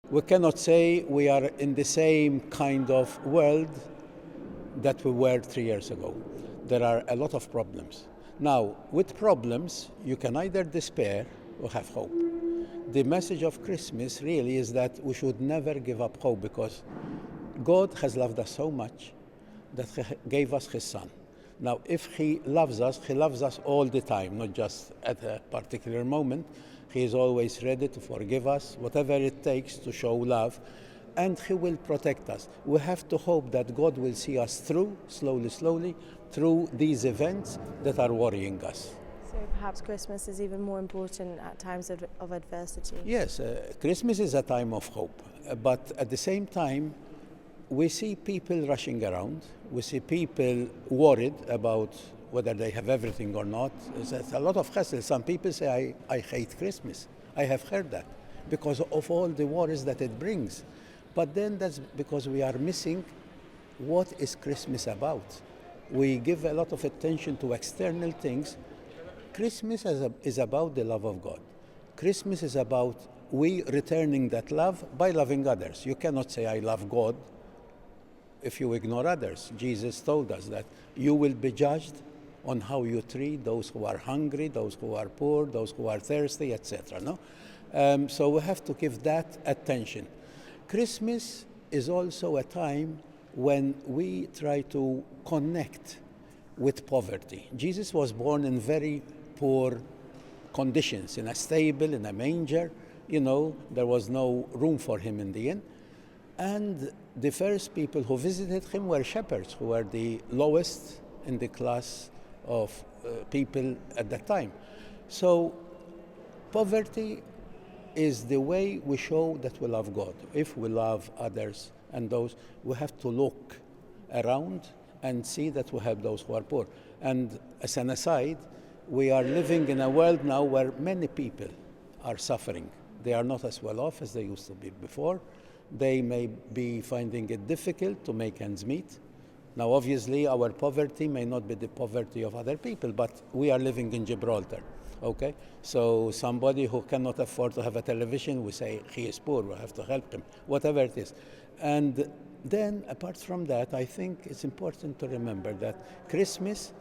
We cannot say we are in the same kind of world that we were 3 years ago. There are a lot of problems. Now, with problems, you can either despair or have hope. The message of Christmas really is that we should never give up hope, because God has loved us so much that He gave us His Son. Now, if He loves us all the time, not just at a particular moment. He is always ready to forgive us, whatever it takes to show love, and He will protect us. We have to hope that God will see us through, slowly, through these events that are worrying us. So perhaps Christmas is even more important at times of adversity. Yes, Christmas is a time of hope, but at the same time, we see people rushing around. We see people worried about whether they have everything or not. It's a lot of hassle. Some people say, I hate Christmas. I have heard that because of all the worries that it brings. But then that's because we are missing what is Christmas about. We give a lot of attention to external things. Christmas is about the love of God. Christmas is about we returning that love by loving others. You cannot say, I love God, if you ignore others. Jesus told us that you will be judged on how you treat those who are hungry, those who are poor, those who are thirsty, etc. No? So we have to give that attention. Christmas is also a time when we try to connect with poverty. Jesus was born in very poor conditions, in a stable, in a manger. You know, there was no room for Him in the inn. And the first people who visited Him were shepherds, who were the lowest in the class of people at that time. So poverty is the way we show that we love God. If we love others and those, we have to look around and see that we help those who are poor. And as an aside, we are living in a world now where many people are suffering. They are not as well off as they used to be before. They may be finding it difficult to make ends meet. Now, obviously, our poverty may not be the poverty of other people, but we are living in Gibraltar, okay? So somebody who cannot afford to have a television, we say he is poor, we have to help him, whatever it is. And then, apart from that, I think it's important to remember that Christmas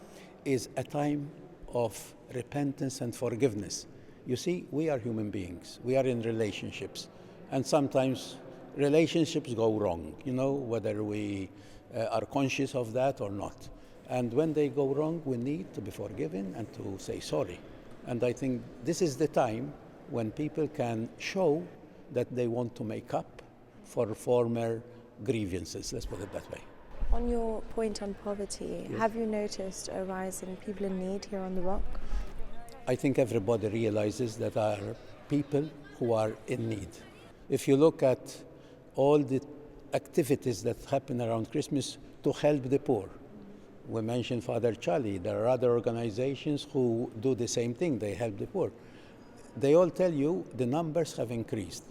is a time of repentance and forgiveness. You see, we are human beings. We are in relationships. And sometimes relationships go wrong, you know, whether we are conscious of that or not. And when they go wrong, we need to be forgiven and to say sorry. And I think this is the time when people can show that they want to make up for former grievances, let's put it that way. On your point on poverty, Yes. have you noticed a rise in people in need here on the Rock? I think everybody realizes that there are people who are in need. If you look at all the activities that happen around Christmas to help the poor, we mentioned Father Charlie, there are other organizations who do the same thing, they help the poor. They all tell you the numbers have increased.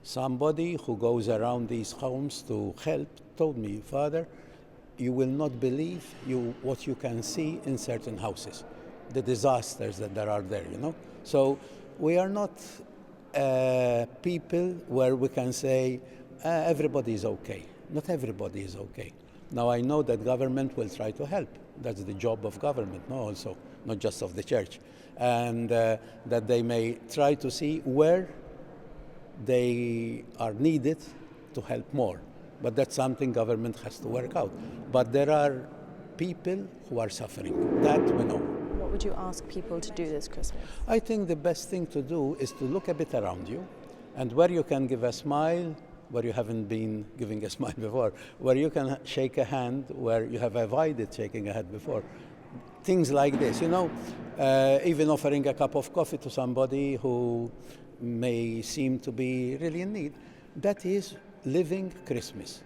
Somebody who goes around these homes to help told me, Father, you will not believe what you can see in certain houses, the disasters that there are there, you know. So we are not people where we can say everybody is okay. Not everybody is okay. Now I know that government will try to help. That's the job of government, no, also, not just of the church. And that they may try to see where they are needed to help more. But that's something government has to work out. But there are people who are suffering. That we know. What would you ask people to do this Christmas? I think the best thing to do is to look a bit around you, and where you can give a smile, where you haven't been giving a smile before, where you can shake a hand, where you have avoided shaking a hand before. Things like this, you know, even offering a cup of coffee to somebody who may seem to be really in need. That is living Christmas.